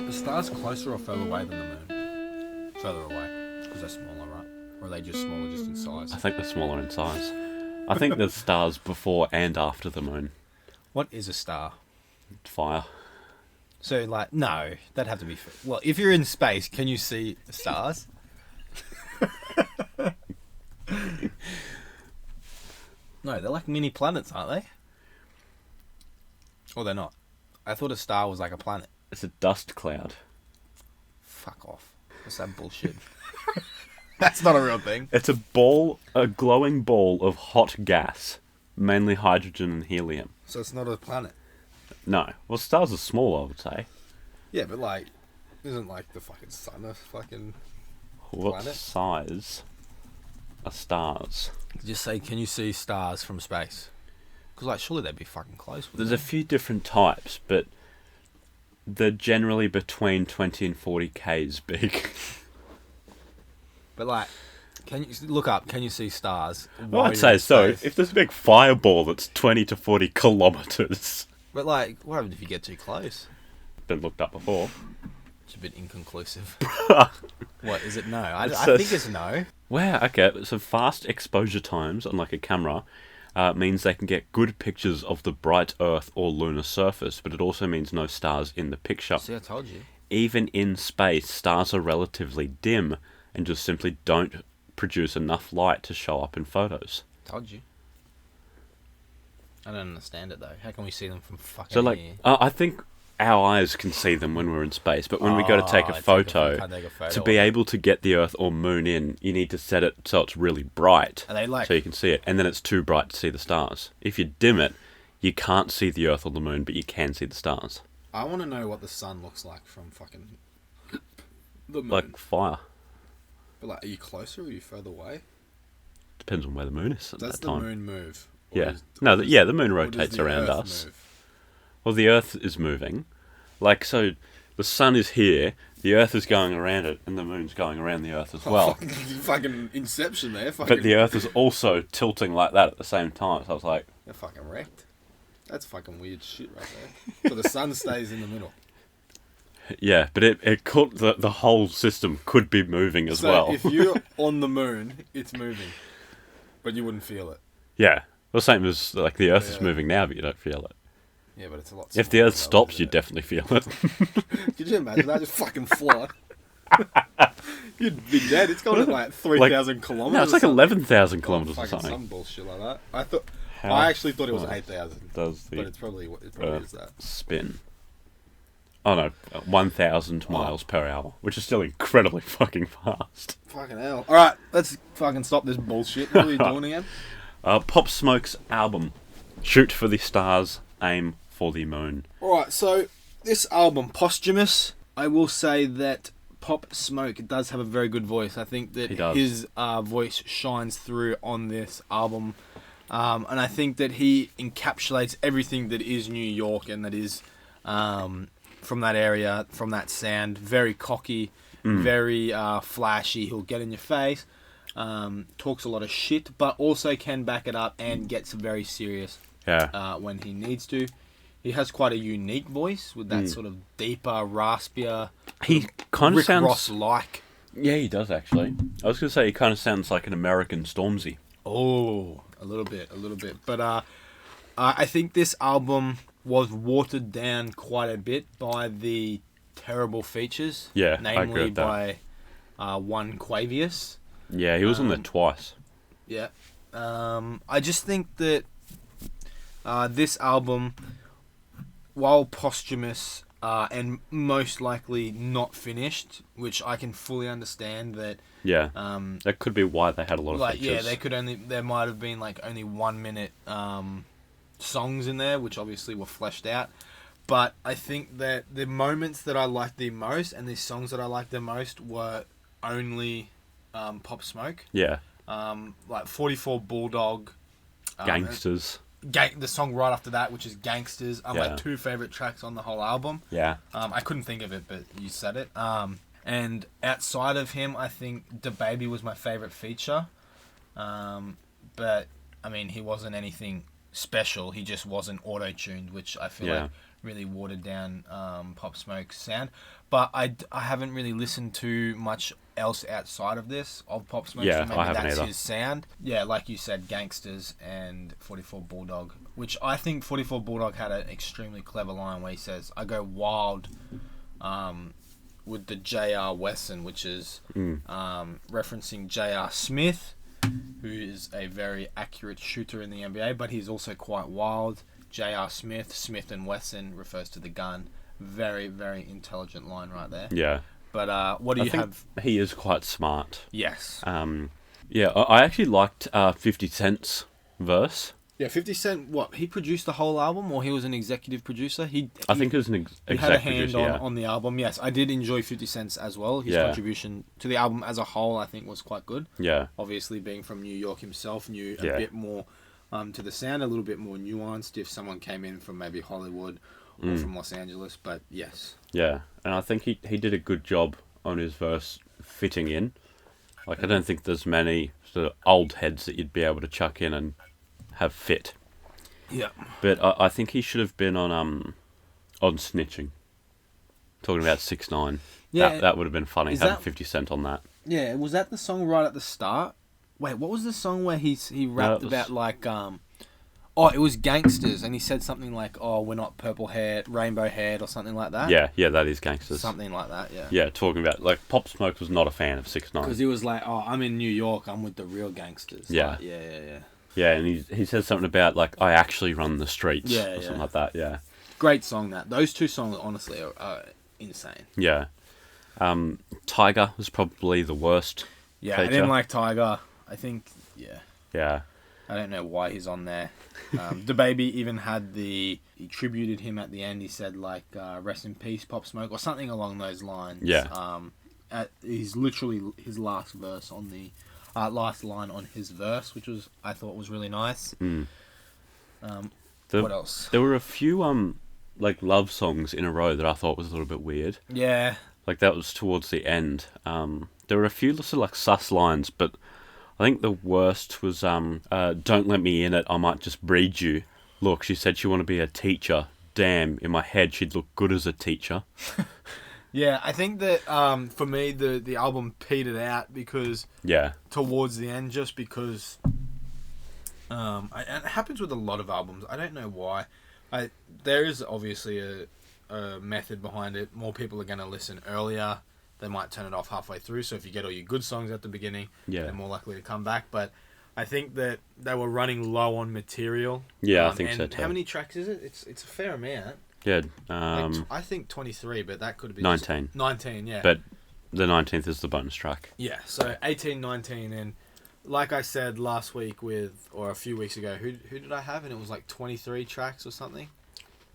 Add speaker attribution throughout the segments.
Speaker 1: the stars closer or further away than the moon? Further away, because they're smaller, right? Or are they just smaller just in size?
Speaker 2: I think they're smaller in size. I think there's stars before and after the moon.
Speaker 1: What is a star?
Speaker 2: Fire.
Speaker 1: So, like, no, that'd have to be... Well, if you're in space, can you see stars? No, they're like mini planets, aren't they? Or they're not. I thought a star was like a planet.
Speaker 2: It's a dust cloud.
Speaker 1: Fuck off. What's that bullshit? That's not a real thing.
Speaker 2: It's a glowing ball of hot gas, mainly hydrogen and helium.
Speaker 1: So it's not a planet.
Speaker 2: No. Well, stars are small, I would say.
Speaker 1: Yeah, but like, isn't like the fucking sun a fucking
Speaker 2: What
Speaker 1: planet?
Speaker 2: size are stars?
Speaker 1: Just say, can you see stars from space? Because like, surely they'd be fucking close.
Speaker 2: There's a few different types, but they're generally between 20 and 40 k's big.
Speaker 1: But like, can you look up? Can you see stars?
Speaker 2: Well,
Speaker 1: while
Speaker 2: I'd
Speaker 1: you're
Speaker 2: say
Speaker 1: in
Speaker 2: so.
Speaker 1: space?
Speaker 2: If there's a big fireball that's 20 to 40 kilometres,
Speaker 1: But like, what happens if you get too close?
Speaker 2: been looked up before.
Speaker 1: It's a bit inconclusive. What is it? No, I
Speaker 2: says-
Speaker 1: think it's no.
Speaker 2: Wow, okay. So fast exposure times on like a camera means they can get good pictures of the bright Earth or lunar surface, but it also means no stars in the picture.
Speaker 1: See, I told you.
Speaker 2: Even in space, stars are relatively dim and just simply don't produce enough light to show up in photos.
Speaker 1: Told you. I don't understand it though. How can we see them from fucking
Speaker 2: So like,
Speaker 1: here?
Speaker 2: I think our eyes can see them when we're in space, but when we go to take a photo,
Speaker 1: can't take a photo
Speaker 2: to be
Speaker 1: of it.
Speaker 2: able to get the Earth or Moon in, you need to set it so it's really bright,
Speaker 1: Are they like?
Speaker 2: so you can see it, and then it's too bright to see the stars. If you dim it, you can't see the Earth or the Moon, but you can see the stars.
Speaker 1: I want to know what the sun looks like from fucking the moon.
Speaker 2: Like fire.
Speaker 1: But like, are you closer or are you further away?
Speaker 2: Depends on where the moon is at
Speaker 1: Does
Speaker 2: that
Speaker 1: the
Speaker 2: time.
Speaker 1: moon move? Or
Speaker 2: Yeah.
Speaker 1: does-
Speaker 2: No,
Speaker 1: or does-
Speaker 2: yeah, the moon
Speaker 1: or does
Speaker 2: rotates
Speaker 1: the
Speaker 2: around
Speaker 1: Earth
Speaker 2: us.
Speaker 1: move?
Speaker 2: Well, the Earth is moving. Like, so the sun is here, the Earth is going around it, and the moon's going around the Earth as well.
Speaker 1: Fucking Inception there. Fucking,
Speaker 2: But the Earth is also tilting like that at the same time. So I was like,
Speaker 1: They're fucking wrecked. That's fucking weird shit right there. So the sun stays in the middle.
Speaker 2: yeah, but it could, the whole system could be moving as
Speaker 1: So
Speaker 2: well.
Speaker 1: if you're on the moon, it's moving, but you wouldn't feel it.
Speaker 2: Yeah, the same as like the Earth is
Speaker 1: Yeah.
Speaker 2: moving now, but you don't feel it.
Speaker 1: Yeah, but it's a lot.
Speaker 2: If the
Speaker 1: smaller
Speaker 2: Earth
Speaker 1: though,
Speaker 2: stops,
Speaker 1: isn't
Speaker 2: you
Speaker 1: it?
Speaker 2: definitely feel it.
Speaker 1: Could you imagine that? Just fucking fly. You'd be dead. It's got like 3,000 kilometers.
Speaker 2: No, it's like
Speaker 1: or something.
Speaker 2: 11,000
Speaker 1: Oh,
Speaker 2: kilometers or
Speaker 1: fucking
Speaker 2: something.
Speaker 1: some bullshit like that. I thought.
Speaker 2: How
Speaker 1: I actually thought it was
Speaker 2: fast
Speaker 1: 8,000,
Speaker 2: Does the
Speaker 1: but it's probably is that.
Speaker 2: spin? Oh no, 1,000 miles per hour, which is still incredibly fucking fast.
Speaker 1: Fucking hell. All right, let's fucking stop this bullshit. What are you doing again?
Speaker 2: Pop Smoke's album, Shoot for the Stars, Aim for the Moon.
Speaker 1: Alright, so this album, Posthumous, I will say that Pop Smoke does have a very good voice. I think that
Speaker 2: He does.
Speaker 1: his voice shines through on this album. And I think that he encapsulates everything that is New York and that is from that area, from that sound. Very cocky, very flashy. He'll get in your face, talks a lot of shit, but also can back it up and gets very serious
Speaker 2: Yeah.
Speaker 1: when he needs to. He has quite a unique voice with that sort of deeper, raspier,
Speaker 2: He kind of
Speaker 1: Rick
Speaker 2: sounds...
Speaker 1: Ross-like.
Speaker 2: Yeah, he does actually. I was going to say he kind of sounds like an American Stormzy.
Speaker 1: Oh, a little bit. But I think this album was watered down quite a bit by the terrible features.
Speaker 2: Yeah, I
Speaker 1: namely
Speaker 2: agree with that.
Speaker 1: by one Quavius.
Speaker 2: Yeah, he was on there twice.
Speaker 1: Yeah. I just think that this album, while posthumous and most likely not finished, which I can fully understand that.
Speaker 2: Yeah,
Speaker 1: Um,
Speaker 2: that could be why they had a lot of
Speaker 1: like
Speaker 2: features.
Speaker 1: yeah, there might have been like only 1 minute songs in there, which obviously were fleshed out. But I think that the moments that I liked the most and the songs that I liked the most were only Pop Smoke.
Speaker 2: Yeah,
Speaker 1: Like 44 Bulldog.
Speaker 2: Gangsters.
Speaker 1: The song right after that, which is Gangsters, are my
Speaker 2: Yeah.
Speaker 1: two favourite tracks on the whole album.
Speaker 2: Yeah,
Speaker 1: I couldn't think of it, but you said it. And outside of him, I think DaBaby was my favourite feature. But, I mean, he wasn't anything special. He just wasn't auto-tuned, which I feel
Speaker 2: Yeah.
Speaker 1: like really watered down Pop Smoke's sound. But I haven't really listened to much else outside of this of Pop Smoke.
Speaker 2: Yeah,
Speaker 1: So maybe
Speaker 2: I haven't
Speaker 1: that's
Speaker 2: either.
Speaker 1: his sound. Yeah, like you said, Gangsters and 44 Bulldog, which I think 44 Bulldog had an extremely clever line where he says, "I go wild." With the J.R. Wesson, which is referencing J.R. Smith, who is a very accurate shooter in the NBA, but he's also quite wild. J.R. Smith, Smith and Wesson refers to the gun. Very, very intelligent line right there.
Speaker 2: Yeah.
Speaker 1: But what do
Speaker 2: I
Speaker 1: you
Speaker 2: think
Speaker 1: have?
Speaker 2: he is quite smart.
Speaker 1: Yes.
Speaker 2: Yeah, I actually liked 50 Cent's verse.
Speaker 1: Yeah, 50 Cent, what? He produced the whole album, or he was an executive producer?
Speaker 2: I think it was an
Speaker 1: he had a
Speaker 2: exec
Speaker 1: hand
Speaker 2: producer, yeah.
Speaker 1: on the album. Yes, I did enjoy 50 Cent's as well. His
Speaker 2: Yeah.
Speaker 1: contribution to the album as a whole, I think, was quite good.
Speaker 2: Yeah.
Speaker 1: Obviously, being from New York himself, knew a
Speaker 2: Yeah.
Speaker 1: bit more to the sound, a little bit more nuanced if someone came in from maybe Hollywood or from Los Angeles. But yes.
Speaker 2: Yeah, and I think he did a good job on his verse fitting in. Like, I don't think there's many sort of old heads that you'd be able to chuck in and have fit.
Speaker 1: Yeah.
Speaker 2: But I think he should have been on Snitching. Talking about 6ix9ine.
Speaker 1: Yeah.
Speaker 2: That would have been funny,
Speaker 1: Is
Speaker 2: having
Speaker 1: that-
Speaker 2: 50 Cent on that.
Speaker 1: Yeah, was that the song right at the start? Wait, what was the song where he rapped
Speaker 2: it was-
Speaker 1: about like oh, it was Gangsters, and he said something like, "Oh, we're not purple haired, rainbow haired," or something like that.
Speaker 2: Yeah, that is Gangsters.
Speaker 1: Something like that. Yeah.
Speaker 2: Yeah, talking about, like, Pop Smoke was not a fan of 6ix9ine.
Speaker 1: Because he was like, "Oh, I'm in New York. I'm with the real gangsters."
Speaker 2: Yeah.
Speaker 1: Like, yeah.
Speaker 2: Yeah, and he said something about, like, I actually run the streets.
Speaker 1: Yeah,
Speaker 2: or
Speaker 1: yeah.
Speaker 2: something like that, yeah.
Speaker 1: Great song that. Those two songs, honestly, are insane.
Speaker 2: Yeah. Tiger was probably the worst.
Speaker 1: Yeah, I
Speaker 2: feature.
Speaker 1: didn't like Tiger. I think, yeah.
Speaker 2: Yeah.
Speaker 1: I don't know why he's on there. The Baby even had he tributed him at the end. He said, like, rest in peace, Pop Smoke, or something along those lines.
Speaker 2: Yeah.
Speaker 1: He's literally his last verse on the, last line on his verse, which I thought was really nice. What else?
Speaker 2: There were a few, like, love songs in a row that I thought was a little bit weird.
Speaker 1: Yeah.
Speaker 2: Like, that was towards the end. There were a few sort of, like, sus lines, but I think the worst was, don't let me in it, I might just breed you. Look, she said she wanted to be a teacher. Damn, in my head, she'd look good as a teacher.
Speaker 1: Yeah, I think that for me the album petered out because
Speaker 2: Yeah.
Speaker 1: towards the end, just because and it happens with a lot of albums. I don't know why. There is obviously a method behind it. More people are going to listen earlier. They might turn it off halfway through. So if you get all your good songs at the beginning,
Speaker 2: Yeah.
Speaker 1: they're more likely to come back. But I think that they were running low on material.
Speaker 2: Yeah, I think
Speaker 1: and
Speaker 2: so too.
Speaker 1: How many tracks is it? It's a fair amount.
Speaker 2: Yeah,
Speaker 1: I think 23, but that could have been
Speaker 2: 19.
Speaker 1: 19, yeah.
Speaker 2: But the 19th is the bonus track.
Speaker 1: Yeah, so 18, 19, and like I said last week or a few weeks ago, who did I have? And it was like 23 tracks or something.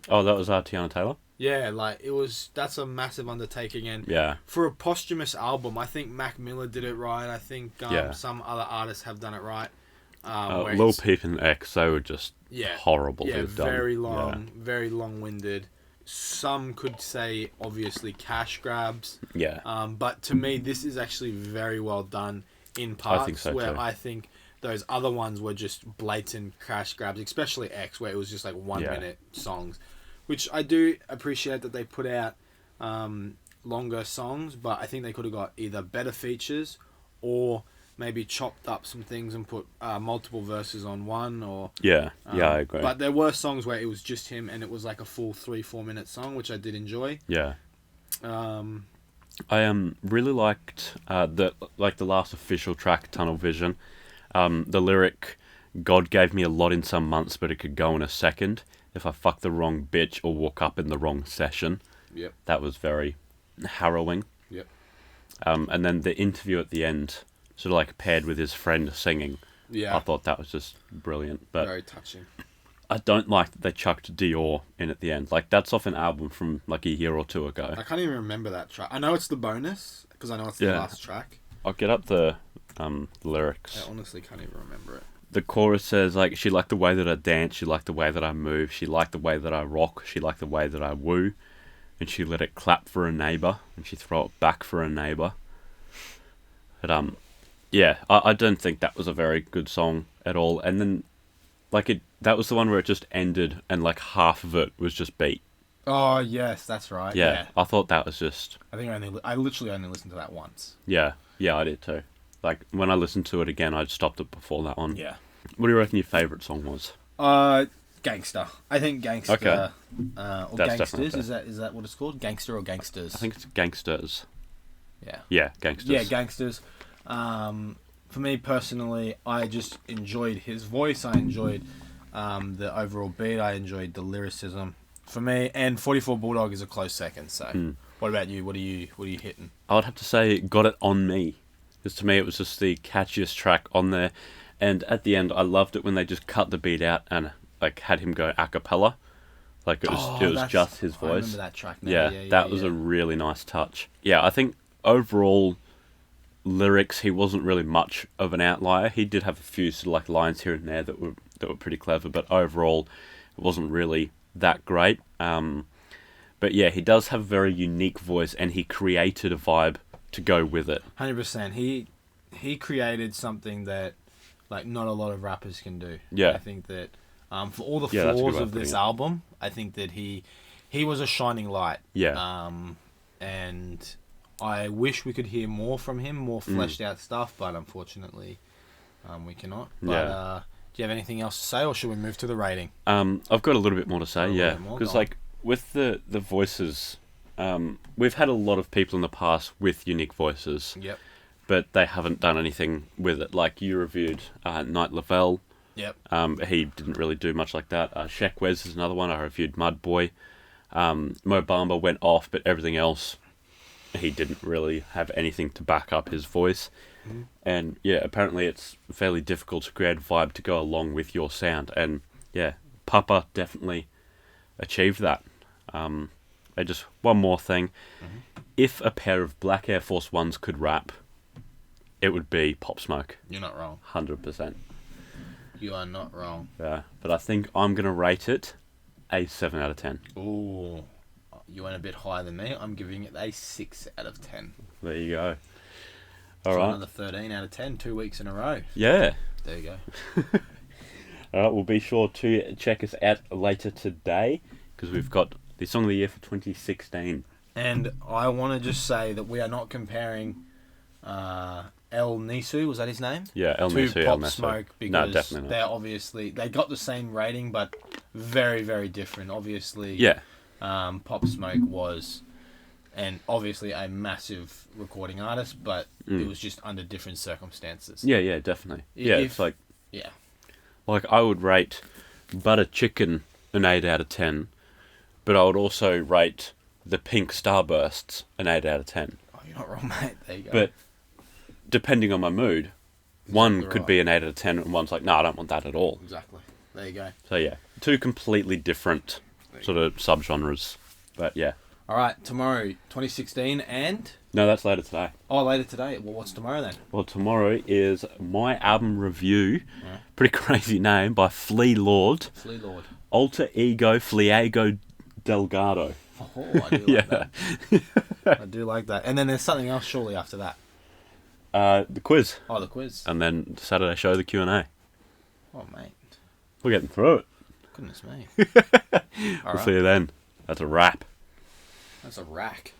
Speaker 2: Oh, that was Tiana Taylor?
Speaker 1: Yeah, like that's a massive undertaking, and
Speaker 2: Yeah.
Speaker 1: for a posthumous album, I think Mac Miller did it right. I think
Speaker 2: Yeah.
Speaker 1: some other artists have done it right.
Speaker 2: Lil Peep and X, they were just horrible to
Speaker 1: Yeah,
Speaker 2: have done.
Speaker 1: very long, very long-winded. Some could say obviously cash grabs.
Speaker 2: Yeah.
Speaker 1: But to me, this is actually very well done in parts.
Speaker 2: I think so
Speaker 1: where
Speaker 2: too.
Speaker 1: I think those other ones were just blatant cash grabs, especially X, where it was just like 1 minute songs, which I do appreciate that they put out longer songs, but I think they could have got either better features or maybe chopped up some things and put multiple verses on one, or
Speaker 2: Yeah, I agree.
Speaker 1: But there were songs where it was just him and it was like a full 3-4 minute song, which I did enjoy.
Speaker 2: Yeah.
Speaker 1: Um,
Speaker 2: I really liked the last official track, Tunnel Vision. The lyric, God gave me a lot in some months, but it could go in a second if I fuck the wrong bitch or walk up in the wrong session.
Speaker 1: Yep.
Speaker 2: That was very harrowing.
Speaker 1: Yep.
Speaker 2: And then the interview at the end, sort of like paired with his friend singing.
Speaker 1: Yeah.
Speaker 2: I thought that was just brilliant. But
Speaker 1: Very touching.
Speaker 2: I don't like that they chucked Dior in at the end. Like, that's off an album from like a year or two ago.
Speaker 1: I can't even remember that track. I know it's the bonus because I know it's the
Speaker 2: Yeah.
Speaker 1: last track.
Speaker 2: I'll get up the lyrics.
Speaker 1: I honestly can't even remember it.
Speaker 2: The chorus says, like, she liked the way that I dance, she liked the way that I move, she liked the way that I rock, she liked the way that I woo, and she let it clap for a neighbour, and she throw it back for a neighbour. But, yeah, I don't think that was a very good song at all. And then, like, that was the one where it just ended, and, like, half of it was just beat.
Speaker 1: Oh yes, that's right.
Speaker 2: Yeah, I thought that was just
Speaker 1: I think I literally only listened to that once.
Speaker 2: yeah, I did too. Like when I listened to it again, I stopped it before that one.
Speaker 1: Yeah.
Speaker 2: What do you reckon your favourite song was?
Speaker 1: Gangster. I think Gangster.
Speaker 2: Okay.
Speaker 1: Or
Speaker 2: That's
Speaker 1: Gangsters.
Speaker 2: definitely
Speaker 1: Is that what it's called? Gangster or Gangsters?
Speaker 2: I think it's Gangsters.
Speaker 1: Yeah.
Speaker 2: Yeah, Gangsters.
Speaker 1: Yeah, Gangsters. For me personally, I just enjoyed his voice. I enjoyed the overall beat. I enjoyed the lyricism. For me, and 44 Bulldog is a close second. So, what about you? What are you hitting?
Speaker 2: I would have to say Got It On Me. Because to me it was just the catchiest track on there. And at the end I loved it when they just cut the beat out and like had him go a cappella. Like it was just his voice.
Speaker 1: I remember that track now.
Speaker 2: Yeah, that was a really nice touch. Yeah, I think overall lyrics he wasn't really much of an outlier. He did have a few sort of like lines here and there that were pretty clever, but overall it wasn't really that great. But yeah, he does have a very unique voice and he created a vibe to go with it.
Speaker 1: 100%. He created something that like not a lot of rappers can do.
Speaker 2: Yeah.
Speaker 1: I think that for all the
Speaker 2: Yeah, that's a good
Speaker 1: flaws
Speaker 2: way
Speaker 1: of
Speaker 2: of putting
Speaker 1: this
Speaker 2: it.
Speaker 1: album, I think that he was a shining light.
Speaker 2: Yeah.
Speaker 1: And I wish we could hear more from him, more fleshed out stuff, but unfortunately, we cannot. But
Speaker 2: Yeah.
Speaker 1: do you have anything else to say, or should we move to the rating?
Speaker 2: I've got a little bit more to say,
Speaker 1: A little
Speaker 2: yeah.
Speaker 1: bit more,
Speaker 2: Because
Speaker 1: go on.
Speaker 2: like with the voices, we've had a lot of people in the past with unique voices,
Speaker 1: Yep.
Speaker 2: but they haven't done anything with it. Like you reviewed Night Lavelle.
Speaker 1: Yep.
Speaker 2: He didn't really do much like that. Sheck Wes is another one. I reviewed Mud Boy. Mo Bamba went off, but everything else, he didn't really have anything to back up his voice. And yeah, apparently it's fairly difficult to create a vibe to go along with your sound. And yeah, Papa definitely achieved that. And just one more thing. If a pair of black Air Force Ones could rap, it would be Pop Smoke.
Speaker 1: You're not wrong.
Speaker 2: 100%.
Speaker 1: You are not wrong.
Speaker 2: Yeah, but I think I'm going to rate it a 7 out of 10.
Speaker 1: Ooh, you went a bit higher than me. I'm giving it a 6 out of 10.
Speaker 2: There you go. All
Speaker 1: So
Speaker 2: right.
Speaker 1: another 13 out of 10, 2 weeks in a row.
Speaker 2: Yeah.
Speaker 1: There you go.
Speaker 2: All right, we'll be sure to check us out later today because we've got the Song of the Year for 2016.
Speaker 1: And I want to just say that we are not comparing El Nisu, was that his name?
Speaker 2: Yeah, El
Speaker 1: To
Speaker 2: Nisu,
Speaker 1: Pop
Speaker 2: El Nisu.
Speaker 1: Smoke,
Speaker 2: No,
Speaker 1: because
Speaker 2: definitely not.
Speaker 1: they're obviously, they got the same rating, but very, very different. Obviously,
Speaker 2: Yeah.
Speaker 1: Pop Smoke was, and obviously a massive recording artist, but it was just under different circumstances.
Speaker 2: Yeah, definitely. Yeah,
Speaker 1: If-
Speaker 2: it's like
Speaker 1: Yeah.
Speaker 2: I would rate Butter Chicken an 8 out of 10, but I would also rate the Pink Starbursts an 8 out of 10.
Speaker 1: Oh, you're not wrong, mate. There you go.
Speaker 2: But depending on my mood, one
Speaker 1: Exactly
Speaker 2: could
Speaker 1: right.
Speaker 2: be an 8 out of 10 and one's like, no, I don't want that at all.
Speaker 1: Exactly. There you go.
Speaker 2: So yeah, two completely different sort of subgenres. But yeah.
Speaker 1: All right, tomorrow, 2016, and...
Speaker 2: No, that's later today.
Speaker 1: Oh, later today. Well, what's tomorrow then?
Speaker 2: Well, tomorrow is my album review.
Speaker 1: Right.
Speaker 2: Pretty crazy name by Flea Lord.
Speaker 1: Flea Lord.
Speaker 2: Alter Ego Fliego Delgado.
Speaker 1: Oh, I do like that. I do like that. And then there's something else shortly after that.
Speaker 2: The quiz.
Speaker 1: Oh, the quiz.
Speaker 2: And then Saturday show, the Q&A.
Speaker 1: Oh, mate.
Speaker 2: We're getting through it.
Speaker 1: Goodness me. All
Speaker 2: We'll
Speaker 1: right.
Speaker 2: see you then. That's a wrap.
Speaker 1: That's a rack.